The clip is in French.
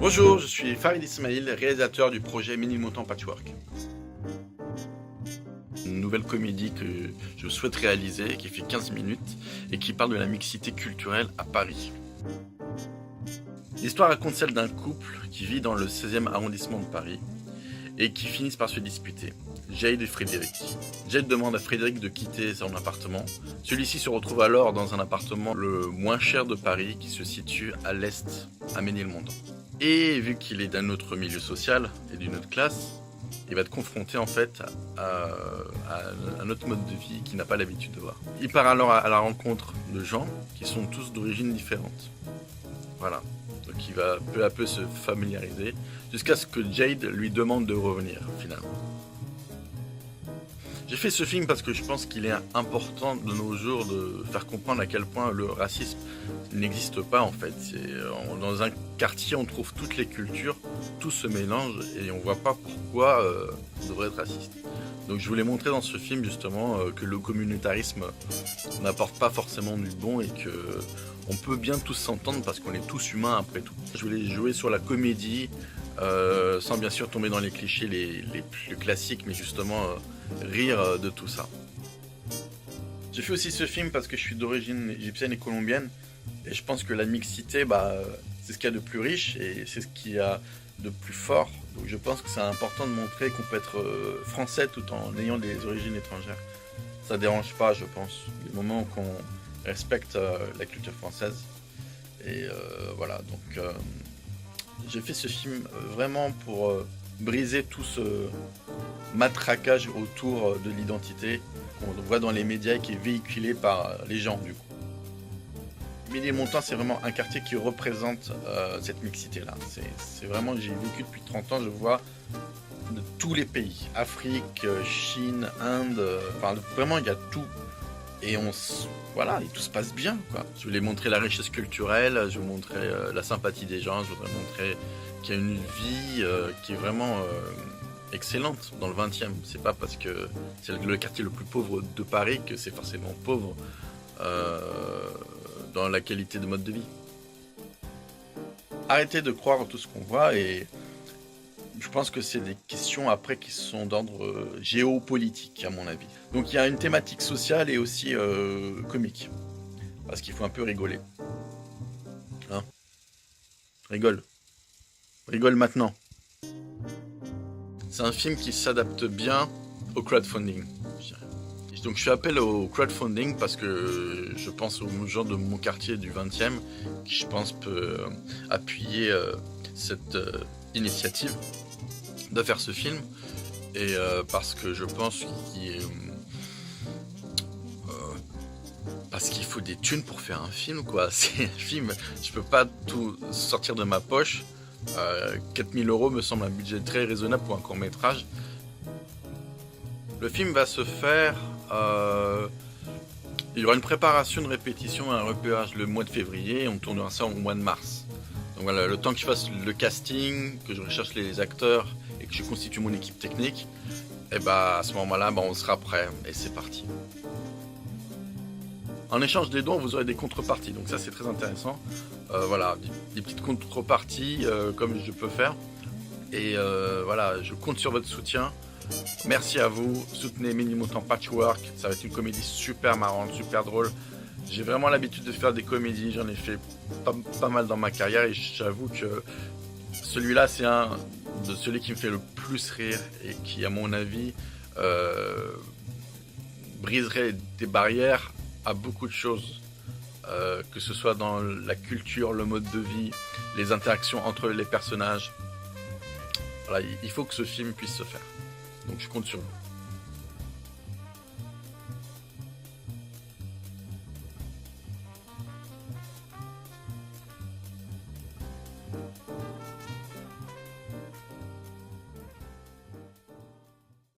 Bonjour, je suis Farid Ismail, réalisateur du projet Ménilmontant Patchwork. Une nouvelle comédie que je souhaite réaliser, qui fait 15 minutes et qui parle de la mixité culturelle à Paris. L'histoire raconte celle d'un couple qui vit dans le 16e arrondissement de Paris et qui finissent par se disputer. Jade et Frédéric. Jade demande à Frédéric de quitter son appartement. Celui-ci se retrouve alors dans un appartement le moins cher de Paris qui se situe à l'est, à Ménilmontant. Et vu qu'il est d'un autre milieu social et d'une autre classe, il va être confronté en fait à un autre mode de vie qu'il n'a pas l'habitude de voir. Il part alors à la rencontre de gens qui sont tous d'origine différente. Voilà. Donc il va peu à peu se familiariser jusqu'à ce que Jade lui demande de revenir finalement. J'ai fait ce film parce que je pense qu'il est important de nos jours de faire comprendre à quel point le racisme n'existe pas en fait. Dans un quartier on trouve toutes les cultures, tout se mélange et on voit pas pourquoi on devrait être raciste. Donc je voulais montrer dans ce film justement que le communautarisme n'apporte pas forcément du bon et que on peut bien tous s'entendre parce qu'on est tous humains après tout. Je voulais jouer sur la comédie sans bien sûr tomber dans les clichés les plus classiques, mais justement rire de tout ça. J'ai fait aussi ce film parce que je suis d'origine égyptienne et colombienne et je pense que la mixité, c'est ce qu'il y a de plus riche et c'est ce qu'il y a de plus fort. Donc je pense que c'est important de montrer qu'on peut être français tout en ayant des origines étrangères. Ça dérange pas, je pense, du moment qu'on respecte la culture française. Et voilà, donc j'ai fait ce film vraiment pour briser tout ce matraquage autour de l'identité qu'on voit dans les médias et qui est véhiculé par les gens du coup. Ménilmontant, c'est vraiment un quartier qui représente cette mixité-là. C'est vraiment, j'ai vécu depuis 30 ans, je vois de tous les pays, Afrique, Chine, Inde, enfin vraiment il y a tout. Et voilà, et tout se passe bien, quoi. Je voulais montrer la richesse culturelle, je voulais montrer la sympathie des gens, je voudrais montrer qu'il y a une vie qui est vraiment excellente dans le 20e. C'est pas parce que c'est le quartier le plus pauvre de Paris que c'est forcément pauvre dans la qualité de mode de vie. Arrêtez de croire en tout ce qu'on voit et je pense que c'est des questions après qui sont d'ordre géopolitique à mon avis. Donc il y a une thématique sociale et aussi comique. Parce qu'il faut un peu rigoler. Hein? Rigole. Rigole maintenant. C'est un film qui s'adapte bien au crowdfunding. Donc je fais appel au crowdfunding parce que je pense aux gens de mon quartier du 20e qui je pense peut appuyer cette initiative de faire ce film et parce que je pense parce qu'il faut des thunes pour faire un film quoi. C'est un film, je peux pas tout sortir de ma poche. 4000 € me semble un budget très raisonnable pour un court métrage. Le film va se faire il y aura une préparation, une répétition et un repérage le mois de février et on tournera ça au mois de mars. Donc voilà, le temps que je fasse le casting, que je recherche les acteurs et que je constitue mon équipe technique, et à ce moment-là, on sera prêt et c'est parti. En échange des dons, vous aurez des contreparties, donc ça c'est très intéressant. Voilà, des petites contreparties comme je peux faire. Et voilà, je compte sur votre soutien. Merci à vous, soutenez Ménilmontant Patchwork, ça va être une comédie super marrante, super drôle. J'ai vraiment l'habitude de faire des comédies, j'en ai fait pas mal dans ma carrière et j'avoue que celui-là c'est celui qui me fait le plus rire et qui à mon avis briserait des barrières à beaucoup de choses, que ce soit dans la culture, le mode de vie, les interactions entre les personnages. Voilà, il faut que ce film puisse se faire. Donc je compte sur vous.